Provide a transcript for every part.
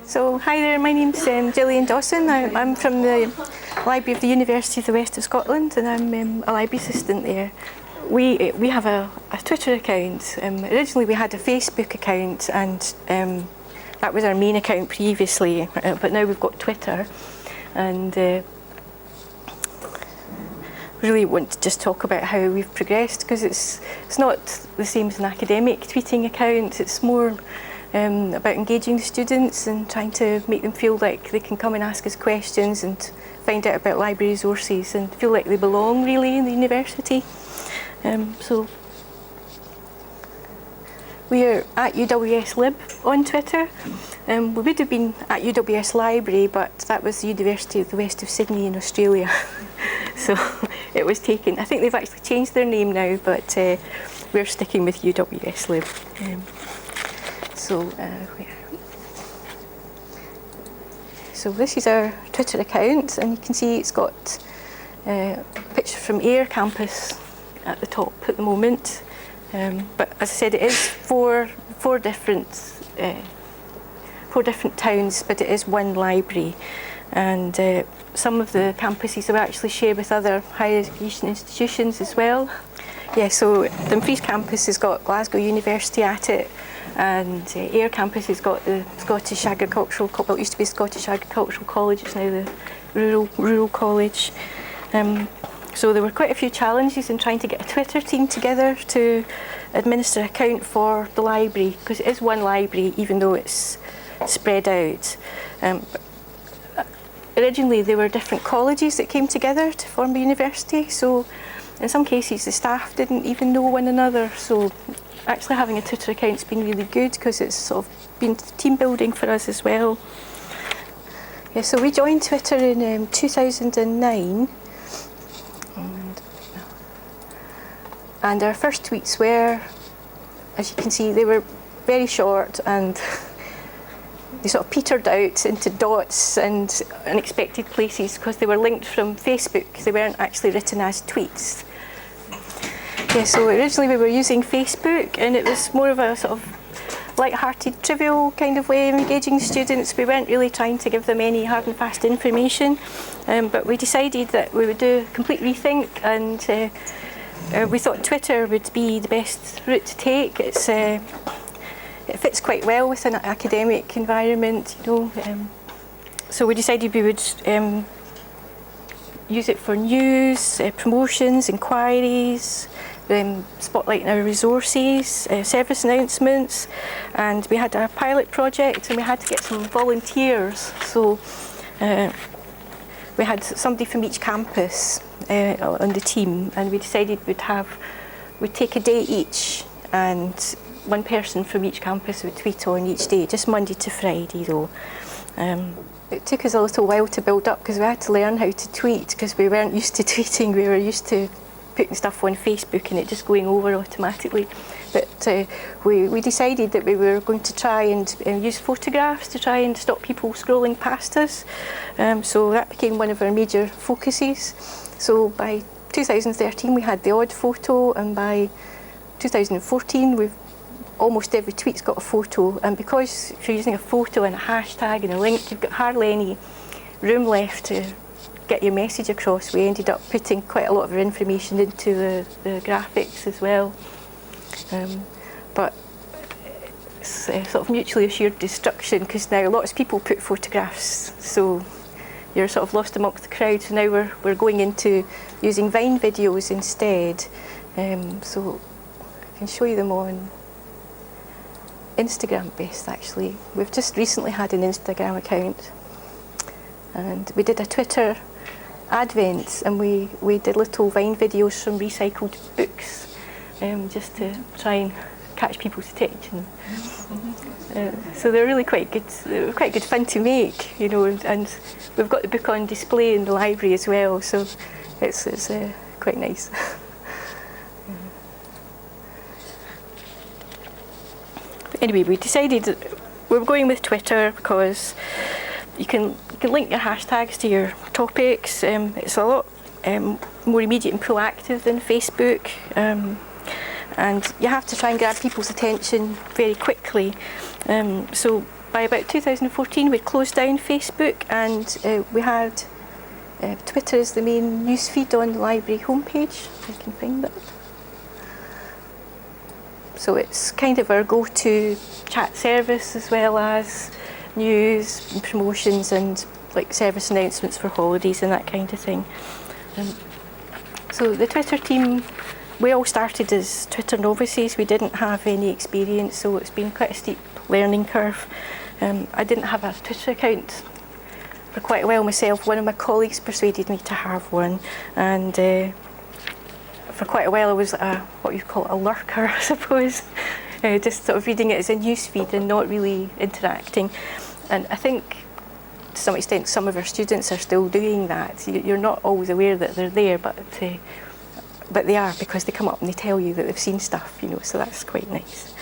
So hi there, my name's Gillian Dawson. I'm from the Library of the University of the West of Scotland, and I'm a library assistant there. We have a Twitter account. Originally we had a Facebook account, and that was our main account previously, but now we've got Twitter, and really want to just talk about how we've progressed, because it's not the same as an academic tweeting account. It's more about engaging the students and trying to make them feel like they can come and ask us questions and find out about library resources and feel like they belong really in the university. So we are at UWS Lib on Twitter. We would have been at UWS Library, but that was the University of the West of Sydney in Australia. So it was taken. I think they've actually changed their name now, but we're sticking with UWS Lib. So this is our Twitter account, and you can see it's got a picture from Ayr campus at the top at the moment. But as I said, it is four different towns, but it is one library, and some of the campuses are actually shared with other higher education institutions as well. Yeah, so Dumfries campus has got Glasgow University at it, and Ayr campus has got the Scottish Agricultural, well, it used to be Scottish Agricultural College, it's now the Rural College. So there were quite a few challenges in trying to get a Twitter team together to administer an account for the library, because it is one library even though it's spread out. Originally there were different colleges that came together to form a university, so in some cases the staff didn't even know one another, so actually having a Twitter account's been really good because it's sort of been team building for us as well. Yeah, so we joined Twitter in 2009, and our first tweets were, as you can see, they were very short and they sort of petered out into dots and unexpected places because they were linked from Facebook. They weren't actually written as tweets. Yeah, so originally we were using Facebook, and it was more of a sort of light-hearted, trivial kind of way of engaging students. We weren't really trying to give them any hard and fast information, but we decided that we would do a complete rethink, and we thought Twitter would be the best route to take. It fits quite well with an academic environment, you know. So we decided we would use it for news, promotions, inquiries, spotlighting our resources, service announcements, and we had a pilot project and we had to get some volunteers. So we had somebody from each campus on the team, and we decided we'd take a day each, and one person from each campus would tweet on each day, just Monday to Friday though. It took us a little while to build up because we had to learn how to tweet, because we weren't used to tweeting. We were used to putting stuff on Facebook and it just going over automatically. But we decided that we were going to try and use photographs to try and stop people scrolling past us. So that became one of our major focuses. So by 2013 we had the odd photo, and by 2014 almost every tweet's got a photo, and because if you're using a photo and a hashtag and a link, you've got hardly any room left to get your message across. We ended up putting quite a lot of our information into the graphics as well. But it's sort of mutually assured destruction, because now lots of people put photographs, so you're sort of lost amongst the crowd. So now we're going into using Vine videos instead. So I can show you them on Instagram best actually. We've just recently had an Instagram account, and we did a Twitter advent, and we did little Vine videos from recycled books, just to try and catch people's attention. So they're really quite good fun to make, you know, and we've got the book on display in the library as well, so it's quite nice. Anyway, we decided we were going with Twitter because you can link your hashtags to your topics. It's a lot more immediate and proactive than Facebook, and you have to try and grab people's attention very quickly. So by about 2014 we'd closed down Facebook, and we had Twitter as the main news feed on the library homepage. If I can find it. So it's kind of our go-to chat service, as well as news and promotions and like service announcements for holidays and that kind of thing. So the Twitter team, we all started as Twitter novices. We didn't have any experience, so it's been quite a steep learning curve. I didn't have a Twitter account for quite a while myself. One of my colleagues persuaded me to have one, and for quite a while I was what you call a lurker, I suppose, just sort of reading it as a news feed and not really interacting. And I think to some extent some of our students are still doing that. You're not always aware that they're there, but they are, because they come up and they tell you that they've seen stuff, so that's quite nice.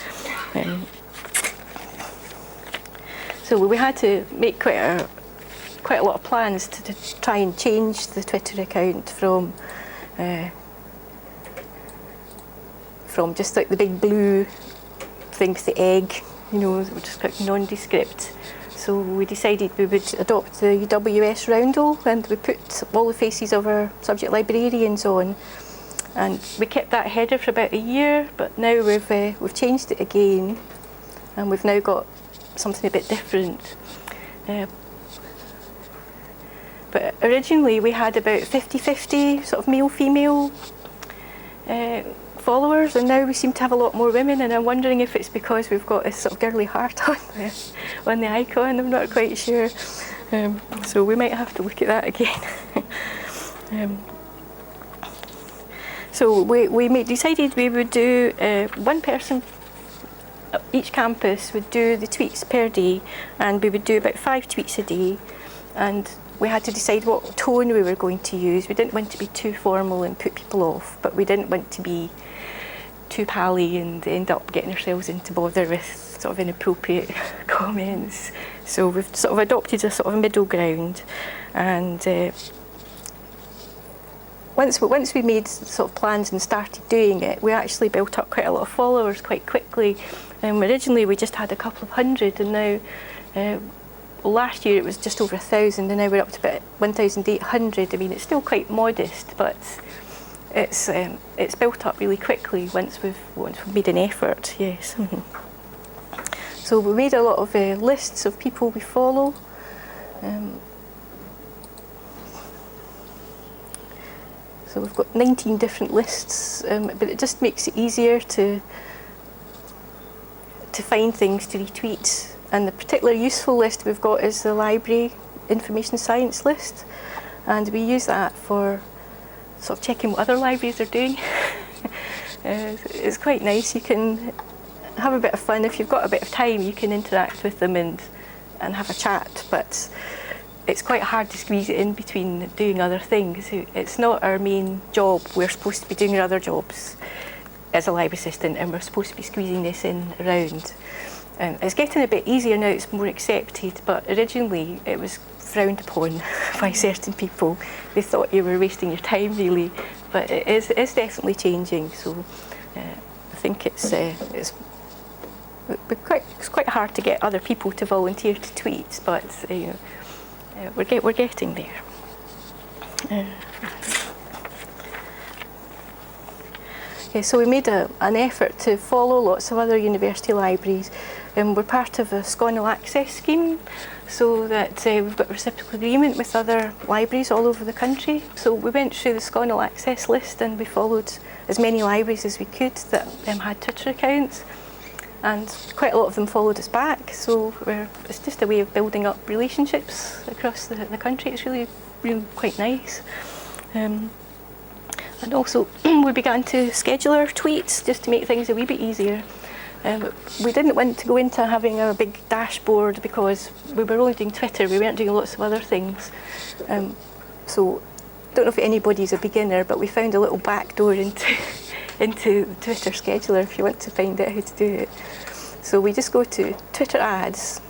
So we had to make quite a lot of plans to try and change the Twitter account from just like the big blue thing with the egg, just quite nondescript. So we decided we would adopt the UWS roundel, and we put all the faces of our subject librarians on. And we kept that header for about a year, but now we've changed it again, and we've now got something a bit different. But originally we had about 50-50 sort of male-female followers, and now we seem to have a lot more women, and I'm wondering if it's because we've got a sort of girly heart on the icon. I'm not quite sure. So we might have to look at that again. So we decided we would do one person, each campus would do the tweets per day, and we would do about 5 tweets a day, and we had to decide what tone we were going to use. We didn't want to be too formal and put people off, but we didn't want to be too pally and end up getting ourselves into bother with sort of inappropriate comments. So we've sort of adopted a sort of middle ground, and once we made sort of plans and started doing it, we actually built up quite a lot of followers quite quickly. Originally we just had a couple of hundred, and now last year it was just over 1,000, and now we're up to about 1,800. I mean, it's still quite modest, but it's built up really quickly once we've made an effort. Yes. So we made a lot of lists of people we follow. So we've got 19 different lists, but it just makes it easier to find things to retweet. And the particular useful list we've got is the library information science list, and we use that for sort of checking what other libraries are doing. It's quite nice. You can have a bit of fun. If you've got a bit of time, you can interact with them and have a chat, but it's quite hard to squeeze it in between doing other things. It's not our main job. We're supposed to be doing our other jobs as a library assistant, and we're supposed to be squeezing this in around. It's getting a bit easier now, it's more accepted, but originally it was frowned upon by certain people. They thought you were wasting your time, really, but it's definitely changing. So I think it's quite hard to get other people to volunteer to tweet, but we're getting there. Okay, so we made an effort to follow lots of other university libraries. We're part of a SocMedHE access scheme, so that we've got reciprocal agreement with other libraries all over the country. So we went through the SocMedHE access list, and we followed as many libraries as we could that had Twitter accounts, and quite a lot of them followed us back. So it's just a way of building up relationships across the country. It's really quite nice. And also we began to schedule our tweets just to make things a wee bit easier. We didn't want to go into having a big dashboard because we were only doing Twitter, we weren't doing lots of other things. So I don't know if anybody's a beginner, but we found a little back door into the Twitter scheduler if you want to find out how to do it. So we just go to Twitter ads,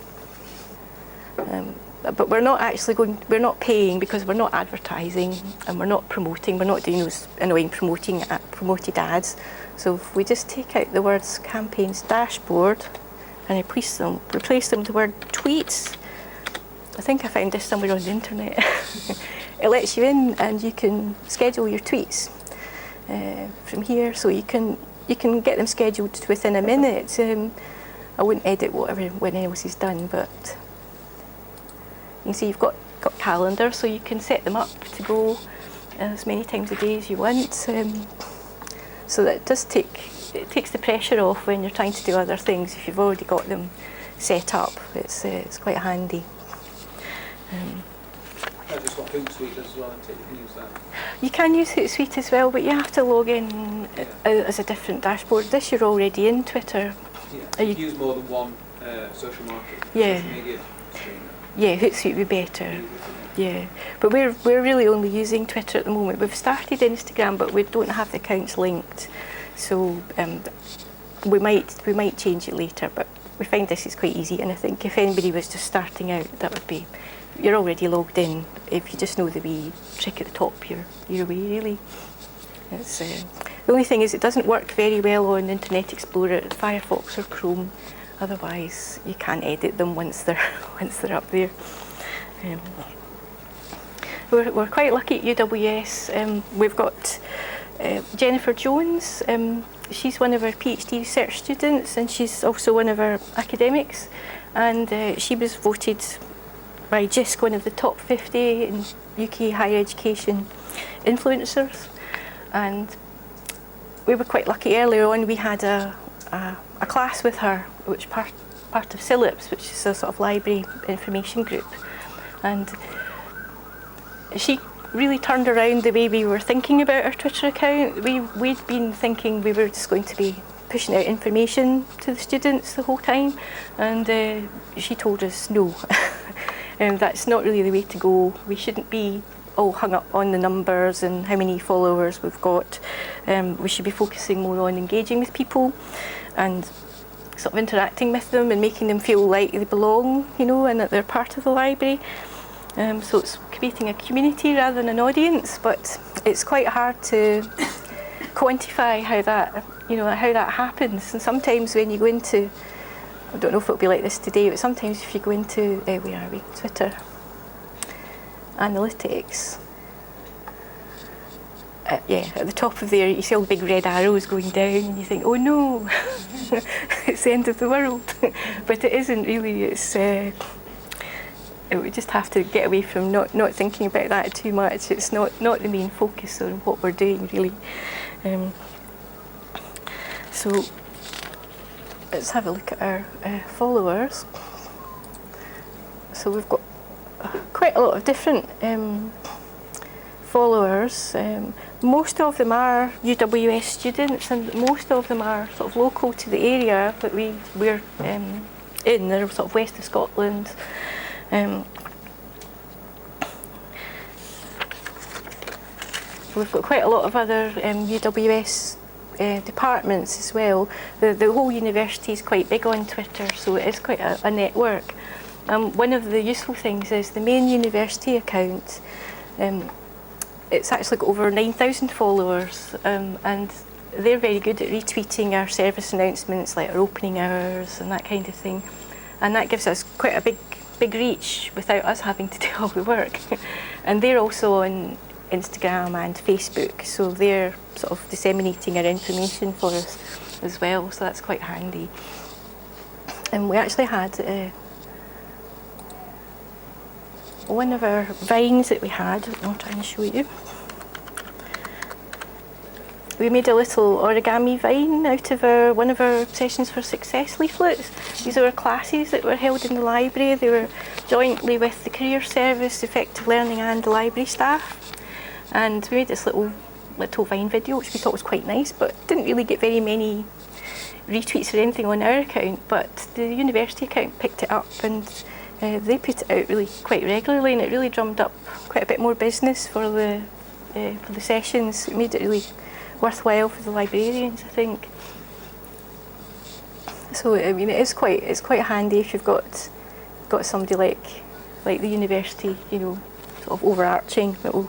but we're not paying because we're not advertising and we're not promoting, we're not doing those annoying promoted ads. So if we just take out the words campaigns dashboard and replace them with the word tweets. I think I found this somewhere on the internet. It lets you in and you can schedule your tweets from here, so you can get them scheduled within a minute. I wouldn't edit what everyone else has done, but you can see you've got calendar, so you can set them up to go as many times a day as you want. So that it takes the pressure off when you're trying to do other things. If you've already got them set up, it's quite handy. I've just got Hootsuite as well, and you can use that. You can use Hootsuite as well, but you have to log in as a different dashboard. This, you're already in Twitter. Yeah, you use more than one social media stream. Yeah, Hootsuite would be better. Yeah, but we're really only using Twitter at the moment. We've started Instagram, but we don't have the accounts linked, so we might change it later. But we find this is quite easy, and I think if anybody was just starting out, that would be, you're already logged in. If you just know the wee trick at the top, you're away really. It's, the only thing is it doesn't work very well on Internet Explorer, Firefox or Chrome. Otherwise, you can edit them once they're up there. We're quite lucky at UWS. We've got Jennifer Jones. She's one of our PhD research students, and she's also one of our academics. And she was voted by JISC one of the top 50 in UK higher education influencers. And we were quite lucky. Earlier on, we had a class with her, which part of SILIPS, which is a sort of library information group. And she really turned around the way we were thinking about our Twitter account. We'd been thinking we were just going to be pushing out information to the students the whole time, and she told us no. That's not really the way to go. We shouldn't be all hung up on the numbers and how many followers we've got. We should be focusing more on engaging with people and sort of interacting with them and making them feel like they belong, and that they're part of the library. So it's creating a community rather than an audience, but it's quite hard to quantify how that happens. And sometimes when you go into, I don't know if it'll be like this today, but sometimes if you go into, where are we? Twitter analytics. At the top of there, you see all the big red arrows going down, and you think, oh no, it's the end of the world. But it isn't really. We just have to get away from not thinking about that too much. It's not the main focus on what we're doing, really. So let's have a look at our followers. So we've got quite a lot of different followers. Most of them are UWS students, and most of them are sort of local to the area that we're in. They're sort of west of Scotland. We've got quite a lot of other UWS departments as well. The whole university is quite big on Twitter, so it is quite a network. One of the useful things is the main university account. It's actually got over 9,000 followers, and they're very good at retweeting our service announcements, like our opening hours and that kind of thing. And that gives us quite a big reach without us having to do all the work. And they're also on Instagram and Facebook, so they're sort of disseminating our information for us as well, so that's quite handy. And we actually had one of our vines that we had, I'll try and show you. We made a little origami vine out of one of our Sessions for Success leaflets. These are our classes that were held in the library. They were jointly with the Career Service, Effective Learning and the library staff. And we made this little vine video, which we thought was quite nice, but didn't really get very many retweets or anything on our account. But the university account picked it up, and they put it out really quite regularly, and it really drummed up quite a bit more business for the sessions. It made it really worthwhile for the librarians, I think. So I mean, it's quite handy if you've got somebody like the university, sort of overarching, that will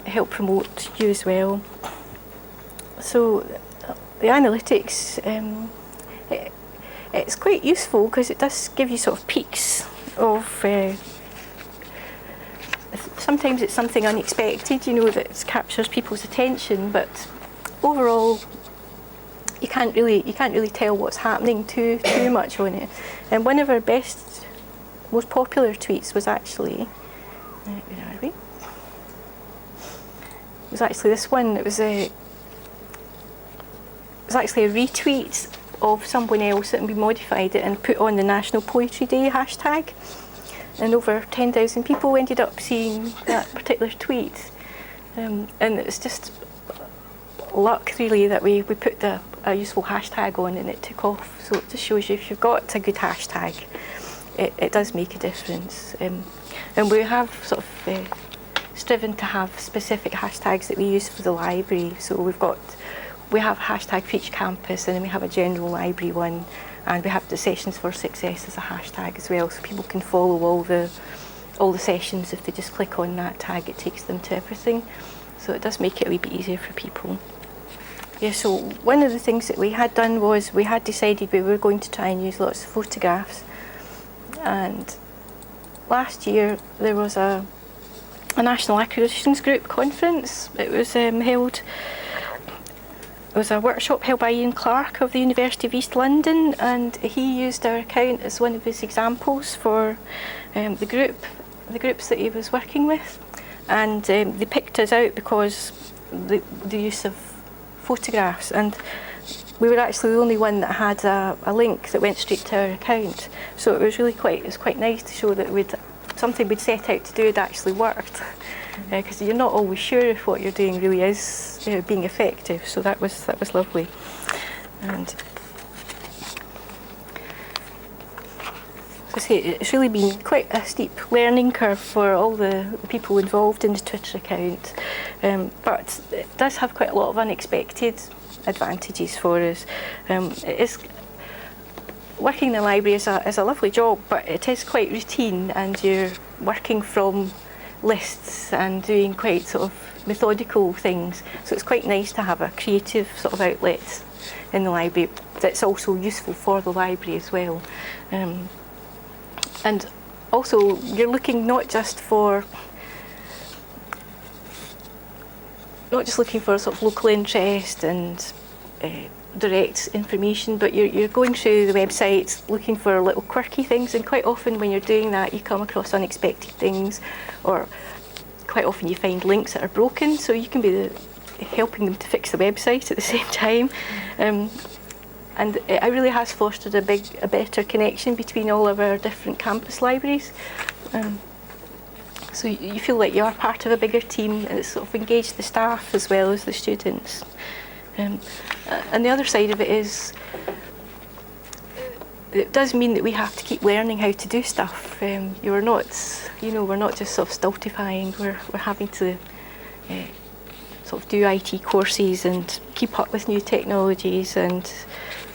help promote you as well. So the analytics, it's quite useful because it does give you sort of peaks of. Sometimes it's something unexpected, you know, that captures people's attention, but overall, you can't really tell what's happening too much on it. And one of our most popular tweets was actually, where are we? It was actually this one. It was actually a retweet of someone else that we modified it and put on the National Poetry Day hashtag. And over 10,000 people ended up seeing that particular tweet. And it's just luck, really, that we put a useful hashtag on and it took off. So it just shows you if you've got a good hashtag, it does make a difference. And we have sort of striven to have specific hashtags that we use for the library. So we have a hashtag for each campus, and then we have a general library one. And we have the Sessions for Success as a hashtag as well, so people can follow all the sessions. If they just click on that tag, it takes them to everything. So it does make it a wee bit easier for people. Yeah, so one of the things that we had done was we had decided we were going to try and use lots of photographs. And last year there was a National Acquisitions Group conference. It was held. It was a workshop held by Ian Clark of the University of East London, and he used our account as one of his examples for the groups that he was working with. And they picked us out because the use of photographs, and we were actually the only one that had a link that went straight to our account. So it was quite nice to show that something we'd set out to do had actually worked. Because you're not always sure if what you're doing really is being effective. So that was lovely. And as I say, it's really been quite a steep learning curve for all the people involved in the Twitter account. But it does have quite a lot of unexpected advantages for us. Working in the library is a lovely job, but it is quite routine, and you're working from lists and doing quite sort of methodical things. So it's quite nice to have a creative sort of outlet in the library that's also useful for the library as well. And also you're looking not just looking for sort of local interest and direct information, but you're going through the website looking for little quirky things, and quite often when you're doing that you come across unexpected things, or quite often you find links that are broken, so you can be helping them to fix the website at the same time. And it really has fostered a better connection between all of our different campus libraries. So you feel like you are part of a bigger team, and it's sort of engaged the staff as well as the students. And the other side of it is, it does mean that we have to keep learning how to do stuff. We're not just sort of stultifying. We're having to sort of do IT courses and keep up with new technologies, and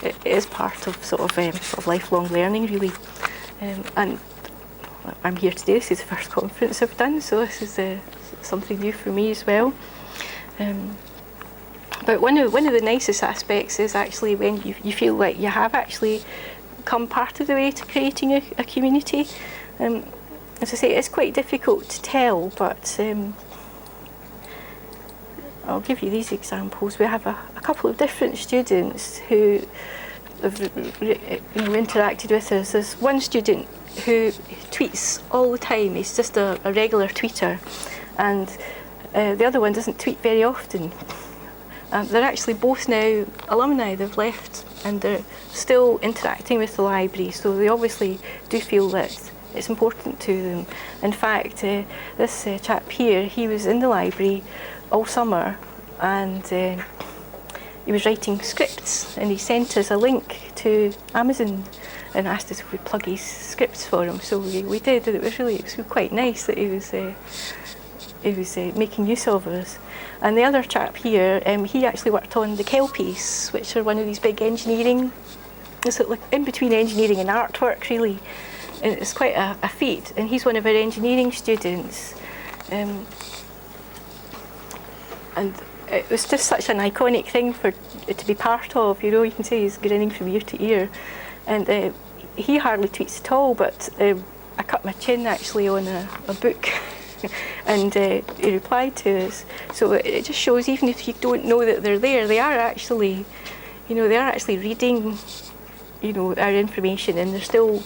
it is part of sort of lifelong learning, really. And I'm here today. This is the first conference I've done, so this is something new for me as well. But one of the nicest aspects is actually when you feel like you have actually come part of the way to creating a community. As I say, it's quite difficult to tell, but I'll give you these examples. We have a couple of different students who have interacted with us. There's one student who tweets all the time. He's just a regular tweeter, and the other one doesn't tweet very often. They're actually both now alumni. They've left and they're still interacting with the library, so they obviously do feel that it's important to them. In fact, this chap here, he was in the library all summer, and he was writing scripts, and he sent us a link to Amazon and asked us if we'd plug his scripts for him. So we did, and it was quite nice that he was making use of us. And the other chap here, he actually worked on the Kelpies, which are one of these big engineering, it's like in between engineering and artwork, really. And it's quite a feat, and he's one of our engineering students. And it was just such an iconic thing for it to be part of, you can say he's grinning from ear to ear. And he hardly tweets at all, but I cut my chin actually on a book. And he replied to us. So it just shows, even if you don't know that they're there, they are actually, they are actually reading, our information, and they're still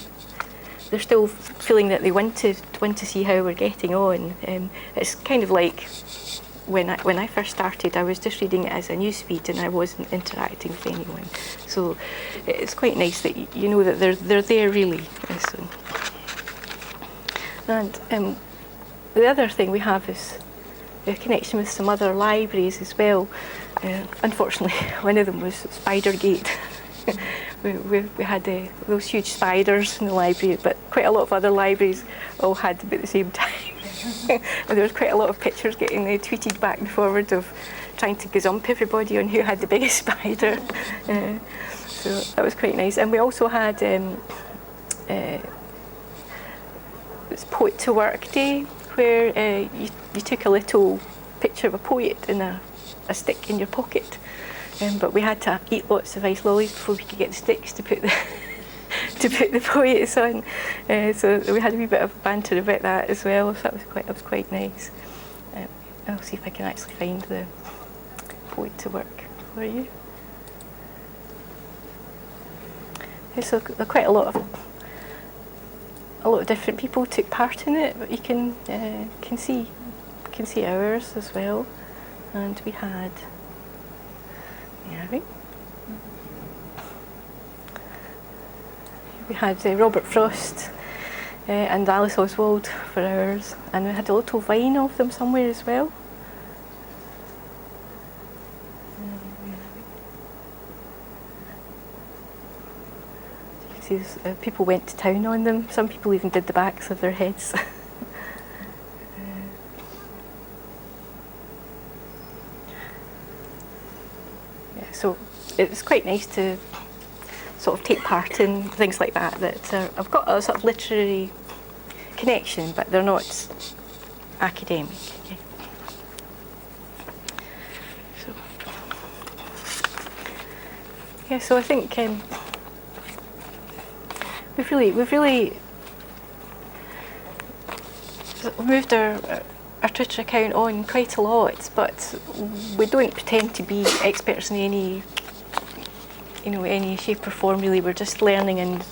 feeling that they want to see how we're getting on. It's kind of like when I first started, I was just reading it as a newsfeed and I wasn't interacting with anyone. So it's quite nice that you know that they're there really. So, and the other thing we have is a connection with some other libraries as well. Unfortunately, one of them was Spidergate. we had those huge spiders in the library, but quite a lot of other libraries all had them at the same time. And there was quite a lot of pictures getting tweeted back and forward of trying to gazump everybody on who had the biggest spider. So that was quite nice. And we also had it's Poet to Work Day, where you took a little picture of a poet in a stick in your pocket. But we had to eat lots of ice lollies before we could get the sticks to put the poets on. So we had a wee bit of banter about that as well. So that was quite nice. I'll see if I can actually find the Poet to Work for you. So quite a lot of different people took part in it, but you can see ours as well. And we had. We had Robert Frost and Alice Oswald for ours, and we had a little vine of them somewhere as well. You can see people went to town on them. Some people even did the backs of their heads. So it's quite nice to sort of take part in things like that. I've got a sort of literary connection, but they're not academic. So I think we've really moved our Twitter account on quite a lot, but we don't pretend to be experts in any shape or form really. We're just learning and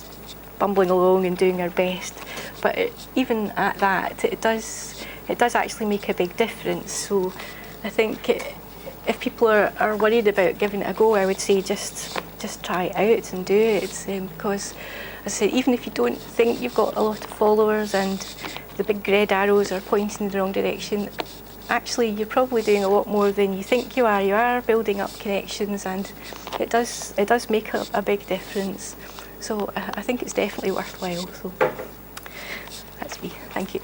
bumbling along and doing our best. But even at that, it does actually make a big difference. So I think if people are worried about giving it a go, I would say just try it out and do it. Because, as I said, even if you don't think you've got a lot of followers and the big red arrows are pointing in the wrong direction, actually you're probably doing a lot more than you think you are. You are building up connections, and it does make a big difference. So I think it's definitely worthwhile. So that's me. Thank you.